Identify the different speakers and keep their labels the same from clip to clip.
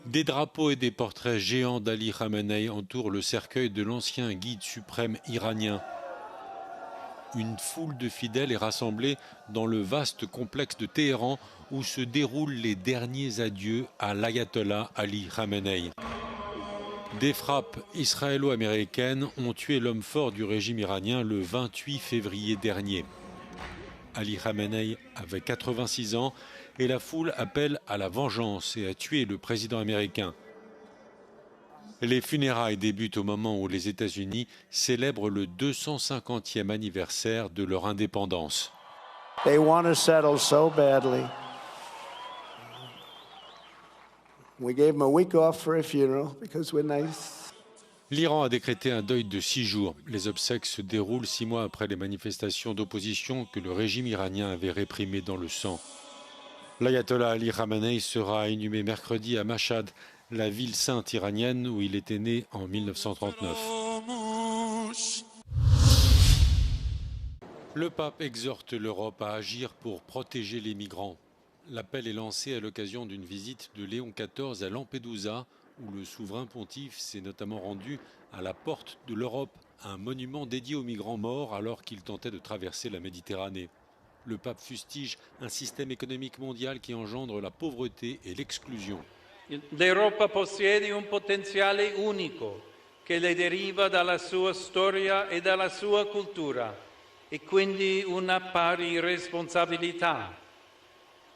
Speaker 1: Des drapeaux et des portraits géants d'Ali Khamenei entourent le cercueil de l'ancien guide suprême iranien. Une foule de fidèles est rassemblée dans le vaste complexe de Téhéran où se déroulent les derniers adieux à l'ayatollah Ali Khamenei. Des frappes israélo-américaines ont tué l'homme fort du régime iranien le 28 février dernier. Ali Khamenei avait 86 ans et la foule appelle à la vengeance et à tuer le président américain. Les funérailles débutent au moment où les États-Unis célèbrent le 250e anniversaire de leur indépendance.
Speaker 2: They want to settle so badly. We gave them a week off for a funeral because we're nice.
Speaker 1: L'Iran a décrété un deuil de 6 jours. Les obsèques se déroulent 6 mois après les manifestations d'opposition que le régime iranien avait réprimées dans le sang. L'ayatollah Ali Khamenei sera inhumé mercredi à Mashhad, la ville sainte iranienne où il était né en 1939. Le pape exhorte l'Europe à agir pour protéger les migrants. L'appel est lancé à l'occasion d'une visite de Léon XIV à Lampedusa, où le souverain pontife s'est notamment rendu à la porte de l'Europe, un monument dédié aux migrants morts alors qu'ils tentaient de traverser la Méditerranée. Le pape fustige un système économique mondial qui engendre la pauvreté et l'exclusion.
Speaker 3: L'Europa possiede un potenziale unico che le deriva dalla sua storia e dalla sua cultura e quindi una pari responsabilità.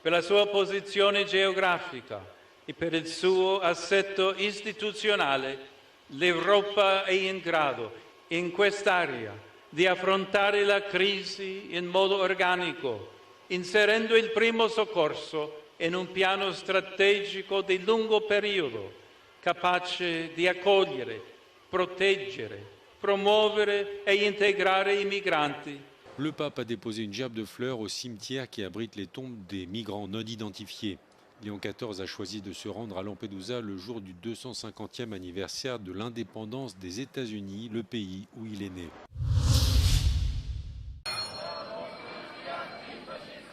Speaker 3: Per la sua posizione geografica e per il suo assetto istituzionale, l'Europa è in grado, in quest'area, di affrontare la crisi in modo organico, inserendo il primo soccorso in un piano strategico di lungo periodo, capace di accogliere, proteggere, promuovere e integrare i migranti.
Speaker 1: Le pape a déposé une gerbe de fleurs au cimetière qui abrite les tombes des migrants non identifiés. Léon XIV a choisi de se rendre à Lampedusa le jour du 250e anniversaire de l'indépendance des États-Unis, le pays où il est né.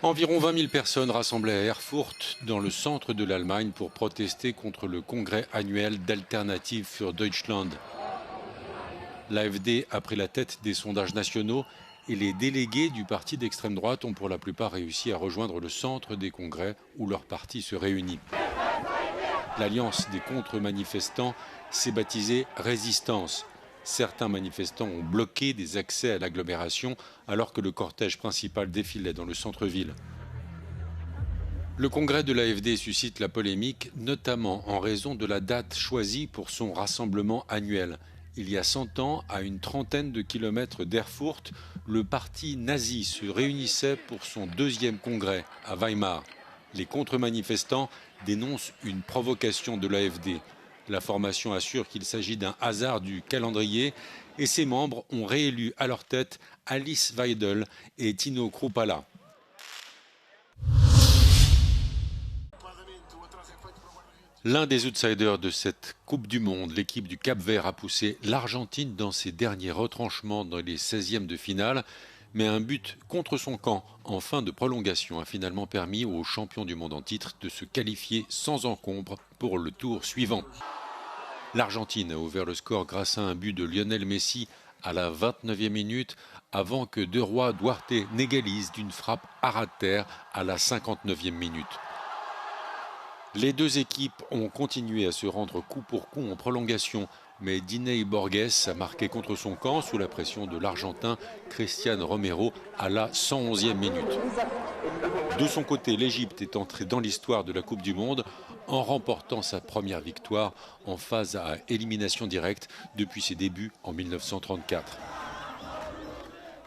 Speaker 1: Environ 20 000 personnes rassemblées à Erfurt, dans le centre de l'Allemagne, pour protester contre le congrès annuel d'Alternative für Deutschland. L'AfD a pris la tête des sondages nationaux et les délégués du parti d'extrême droite ont pour la plupart réussi à rejoindre le centre des congrès où leur parti se réunit. L'alliance des contre-manifestants s'est baptisée Résistance. Certains manifestants ont bloqué des accès à l'agglomération alors que le cortège principal défilait dans le centre-ville. Le congrès de l'AfD suscite la polémique, notamment en raison de la date choisie pour son rassemblement annuel. Il y a 100 ans, à une trentaine de kilomètres d'Erfurt, le parti nazi se réunissait pour son deuxième congrès à Weimar. Les contre-manifestants dénoncent une provocation de l'AfD. La formation assure qu'il s'agit d'un hasard du calendrier et ses membres ont réélu à leur tête Alice Weidel et Tino Kruppala. L'un des outsiders de cette Coupe du Monde, l'équipe du Cap-Vert, a poussé l'Argentine dans ses derniers retranchements dans les 16e de finale, mais un but contre son camp en fin de prolongation a finalement permis aux champions du monde en titre de se qualifier sans encombre pour le tour suivant. L'Argentine a ouvert le score grâce à un but de Lionel Messi à la 29e minute avant que De Roy Duarte n'égalise d'une frappe à ras de terre à la 59e minute. Les deux équipes ont continué à se rendre coup pour coup en prolongation, mais Diney Borges a marqué contre son camp sous la pression de l'Argentin Cristian Romero à la 111e minute. De son côté, l'Égypte est entrée dans l'histoire de la Coupe du Monde en remportant sa première victoire en phase à élimination directe depuis ses débuts en 1934.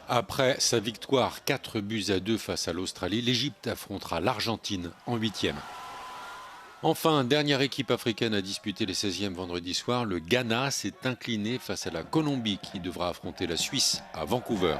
Speaker 1: Après sa victoire 4-2 face à l'Australie, l'Égypte affrontera l'Argentine en 8e. Enfin, dernière équipe africaine à disputer les 16e vendredi soir, le Ghana s'est incliné face à la Colombie qui devra affronter la Suisse à Vancouver.